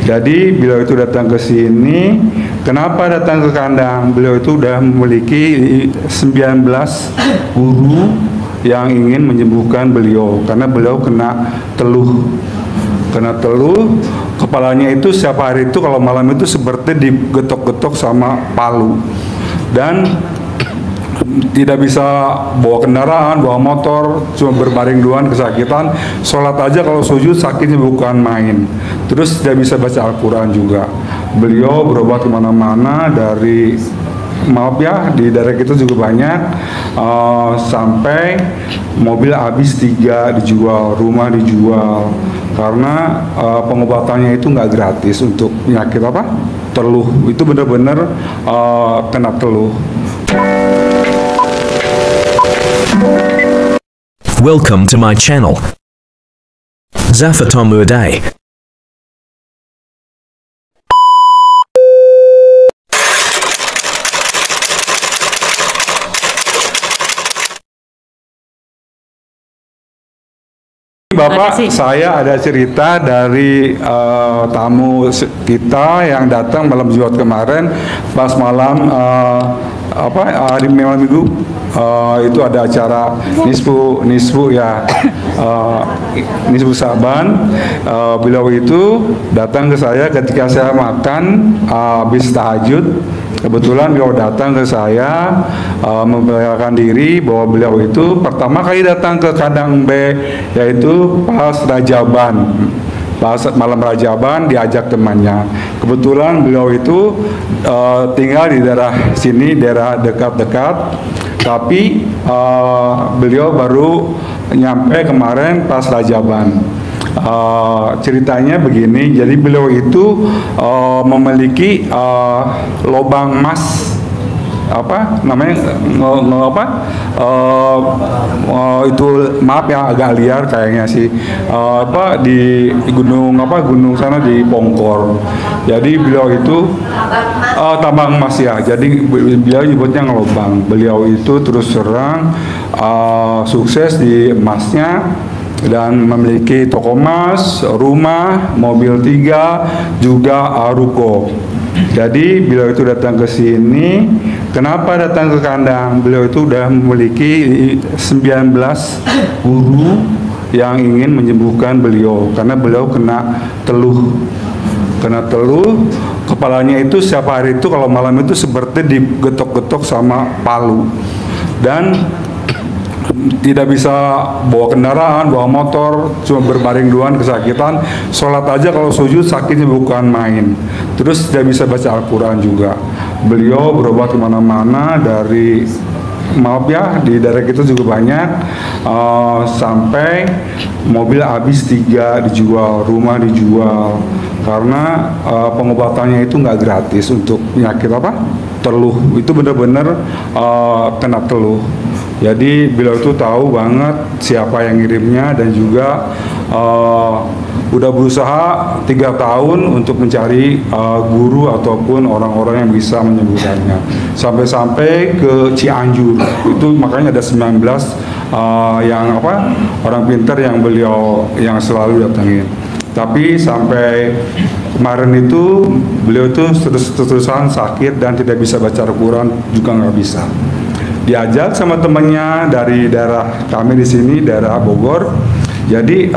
Jadi beliau itu datang ke sini. Kenapa datang ke kandang? Beliau itu sudah memiliki 19 guru yang ingin menyembuhkan beliau karena beliau kena teluh. Kepalanya itu setiap hari itu kalau malam itu seperti digetok-getok sama palu dan tidak bisa bawa kendaraan, bawa motor, cuma berbaring doang kesakitan. Sholat aja kalau sujud sakitnya bukan main. Terus tidak bisa baca Al-Quran juga. Beliau berobat kemana-mana dari, maaf ya, di daerah kita juga banyak, sampai mobil habis 3 dijual, rumah dijual, karena pengobatannya itu nggak gratis untuk penyakit apa? Teluh. Itu benar-benar kena teluh. Welcome to my channel, Zafatom Uday. Bapak, saya ada cerita dari tamu kita yang datang malam Jumat kemarin, pas malam hari malam minggu, itu ada acara nisfu ya, nisfu Saban. Beliau itu datang ke saya ketika saya makan habis tahajud. Kebetulan beliau datang ke saya, memperkenalkan diri bahwa beliau itu pertama kali datang ke kandang B, yaitu pas Rajaban. Pas malam Rajaban diajak temannya. Kebetulan beliau itu tinggal di daerah sini, daerah dekat-dekat, tapi beliau baru nyampe kemarin pas Rajaban. Ceritanya begini, jadi beliau itu memiliki lubang emas, apa namanya, itu maaf ya agak liar kayaknya sih, di gunung sana di Pongkor. Jadi beliau itu tambang emas ya, jadi beliau nyebutnya ngelobang. Beliau itu terus terang sukses di emasnya dan memiliki toko emas, rumah, mobil 3, juga ruko. Jadi beliau itu datang ke sini. Kenapa datang ke kandang? Beliau itu sudah memiliki 19 guru yang ingin menyembuhkan beliau karena beliau kena teluh. Kepalanya itu setiap hari itu kalau malam itu seperti digetok-getok sama palu dan tidak bisa bawa kendaraan, bawa motor, cuma berbaring doang kesakitan. Sholat aja kalau sujud sakitnya bukan main. Terus tidak bisa baca Al-Quran juga. Beliau berobat kemana-mana dari, maaf ya, di daerah kita juga banyak, sampai mobil habis 3 dijual, rumah dijual, karena pengobatannya itu nggak gratis untuk penyakit apa? Teluh. Itu benar-benar kena teluh. Jadi beliau itu tahu banget siapa yang ngirimnya dan juga udah berusaha 3 tahun untuk mencari guru ataupun orang-orang yang bisa menyembuhkannya. Sampai-sampai ke Cianjur. Itu makanya ada 19 yang orang pintar yang beliau yang selalu datangin. Tapi sampai kemarin itu beliau itu terus-terusan sakit dan tidak bisa baca Al-Quran juga nggak bisa. Diajak sama temannya dari daerah kami di sini, daerah Bogor. Jadi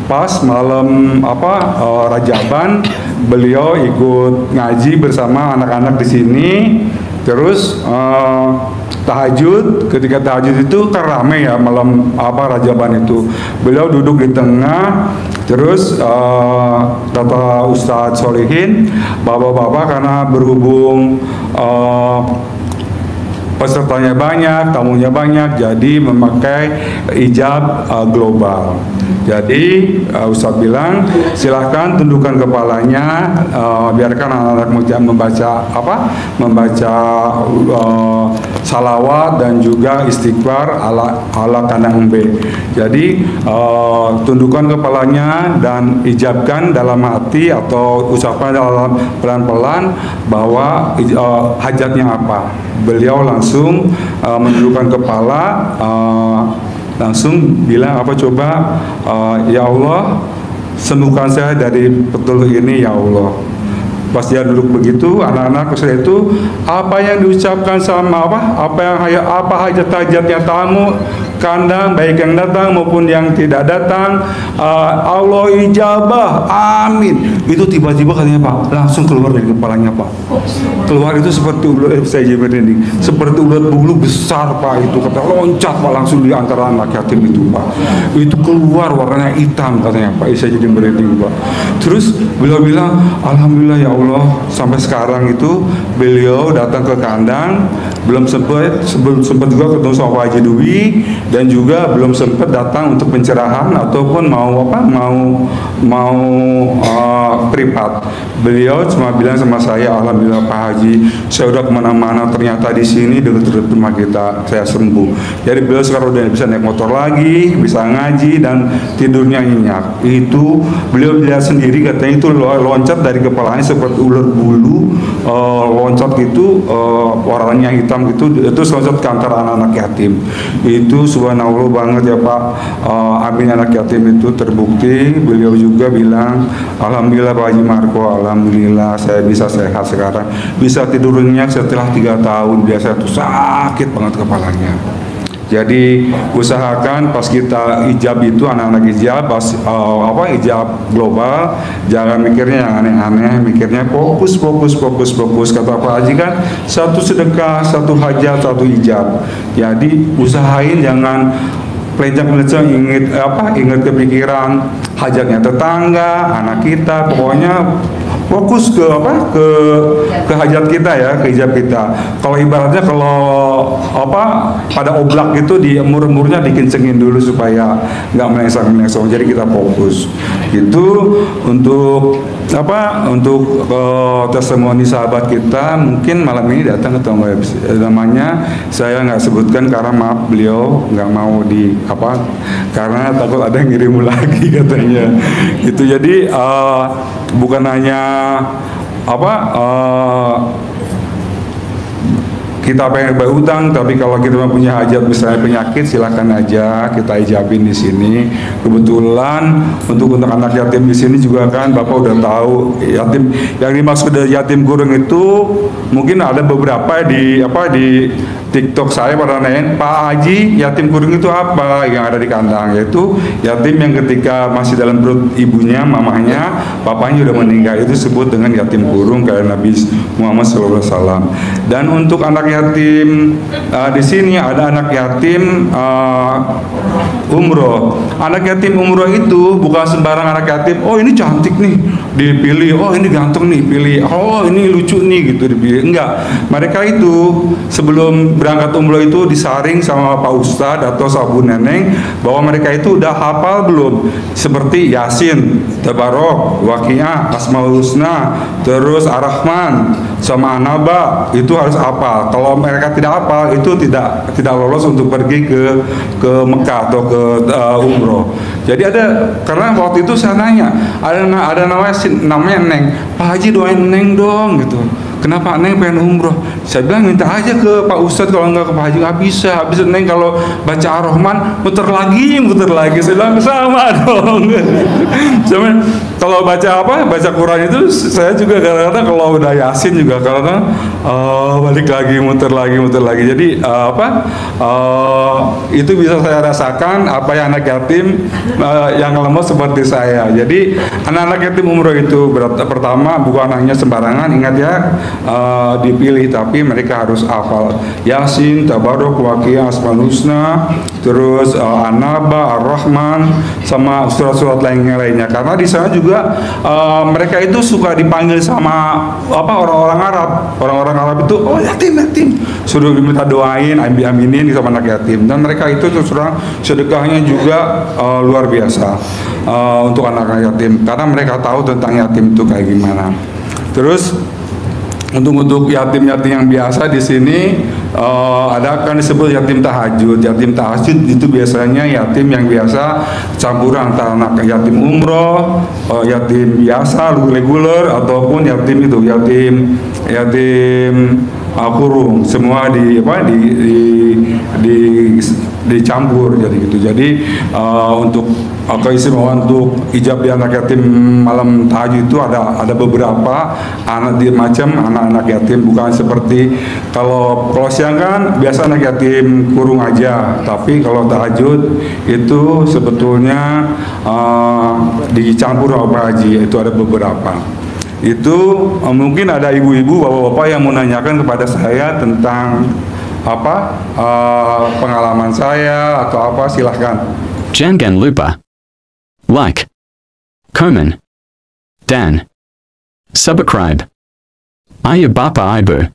pas malam Rajaban, beliau ikut ngaji bersama anak-anak di sini. Terus tahajud, ketika tahajud itu kan rame ya malam Rajaban itu. Beliau duduk di tengah. Terus kata Ustadz Solihin, bapak-bapak karena berhubung pesertanya banyak, tamunya banyak, jadi memakai hijab global. Jadi Ustadz bilang silahkan tundukkan kepalanya, biarkan anak-anak membaca salawat dan juga istighfar ala kandang B. Jadi tundukkan kepalanya dan ijabkan dalam hati atau ucapan dalam pelan-pelan bahwa hajatnya apa. Beliau langsung menundukkan kepala, langsung bilang coba, ya Allah, sembuhkan saya dari petunjuk ini ya Allah. Pas dia duduk begitu, anak-anak setelah itu apa yang diucapkan sama apa hajat-hajatnya tamu kandang, baik yang datang maupun yang tidak datang, Allah ijabah, amin. Itu tiba-tiba katanya Pak, langsung keluar dari kepalanya Pak. Keluar itu seperti ular, saya ini seperti ular bulu besar Pak, itu kata loncat Pak langsung di antara anak yatim itu Pak. Itu keluar warnanya hitam katanya Pak, saya jadi merinding Pak. Terus beliau bilang, alhamdulillah ya Allah, sampai sekarang itu beliau datang ke kandang, belum sempat juga ketemu sama Pak Haji Dwi, dan juga belum sempat datang untuk pencerahan ataupun mau privat. Beliau cuma bilang sama saya, alhamdulillah Pak Haji, saya udah kemana-mana, ternyata di sini dekat rumah kita saya sembuh. Jadi beliau sekarang udah bisa naik motor lagi, bisa ngaji dan tidurnya nyenyak. Itu beliau lihat sendiri, katanya itu loncat dari kepalanya seperti ular bulu, loncat gitu, warnanya hitam gitu, itu loncat ke antara anak-anak yatim. Itu subhanallah banget ya Pak. Amin, anak yatim itu terbukti. Beliau juga bilang, alhamdulillah Pak Haji Marco, alhamdulillah saya bisa sehat sekarang, bisa tidur nyenyak setelah 3 tahun. Biasa itu sakit banget kepalanya. Jadi usahakan pas kita ijab itu, anak-anak ijab pas ijab global, jangan mikirnya yang aneh-aneh, mikirnya fokus. Kata Pak Haji kan, satu sedekah, satu hajat, satu ijab. Jadi usahain jangan pelencang-pelencang ingat kepikiran hajatnya tetangga, anak kita, pokoknya fokus ke hajat kita ya, ke hijab kita. Kalau ibaratnya pada oblak itu di umurnya dikencengin dulu supaya nggak melengsang. Jadi kita fokus. Itu untuk testimoni sahabat kita. Mungkin malam ini datang atau enggak, namanya saya nggak sebutkan karena maaf beliau nggak mau karena takut ada yang ngirim lagi katanya. Gitu. Jadi bukan hanya kita pengen berutang, tapi kalau kita punya hajat misalnya penyakit, silahkan aja kita ijabin di sini. Kebetulan untuk anak yatim di sini juga kan Bapak udah tahu, yatim yang dimaksud dari yatim kurung itu mungkin ada beberapa di TikTok saya pada nanyain, Pak Haji, yatim kurung itu apa yang ada di kandang? Yaitu yatim yang ketika masih dalam perut ibunya, mamanya, bapaknya udah meninggal, itu disebut dengan yatim kurung kayak Nabi Muhammad SAW. Dan untuk anak yatim di sini ada anak yatim umroh. Anak yatim umroh itu bukan sembarang anak yatim. Oh ini cantik nih, dipilih. Oh ini ganteng nih, pilih. Oh ini lucu nih, gitu dipilih. Enggak. Mereka itu sebelum berangkat umroh itu disaring sama Pak Ustadz atau Sabu Neneng bahwa mereka itu udah hafal belum, seperti Yasin, Tabarok, Waqiah, Asmaul Husna, terus Ar-Rahman sama An-Naba, itu harus hafal. Kalau mereka tidak hafal, itu tidak lolos untuk pergi ke Mekah atau ke umroh. Jadi karena waktu itu saya nanya, ada namanya Neng, Pak Haji doain Neng dong gitu. Kenapa Neng pengen umroh? Saya bilang minta aja ke Pak Ustadz, kalau enggak ke Pak Haji nggak bisa. Habis Neng kalau baca Ar-Rahman muter lagi. Saya bilang sama dong. Cuman kalau baca Quran itu saya juga kadang-kadang kalau udah Yasin juga kadang-kadang balik lagi muter lagi. Jadi itu bisa saya rasakan apa yang anak yatim yang lemah seperti saya. Jadi anak-anak yatim umroh itu pertama bukan hanya sembarangan, ingat ya, dipilih, tapi mereka harus hafal Yasin, Tabarok, Waqiah, Asmaul Husna, terus An-Naba, Ar-Rahman, sama surat-surat lainnya. Karena di sana juga mereka itu suka dipanggil sama orang-orang Arab. Orang-orang Arab itu yatim, suruh diminta doain, aminin sama anak yatim. Dan mereka itu terus terang sedekahnya juga luar biasa untuk anak-anak yatim, karena mereka tahu tentang yatim itu kayak gimana. Terus untuk yatim-yatim yang biasa di sini ada kan disebut yatim tahajud. Yatim tahajud itu biasanya yatim yang biasa campuran antara anak yatim umroh, yatim biasa reguler, ataupun yatim kurung, semua dicampur jadi gitu. Jadi untuk keistimewaan untuk ijab di anak yatim malam tahajud itu ada beberapa macam anak-anak yatim, bukan seperti kalau siang kan biasa anak yatim kurung aja, tapi kalau tahajud itu sebetulnya dicampur sama Pak Haji, itu ada beberapa. Itu mungkin ada ibu-ibu, bapak-bapak yang menanyakan kepada saya tentang pengalaman saya atau apa, silahkan. Jangan lupa like, comment, dan subscribe. Ayah Bapak Ibu.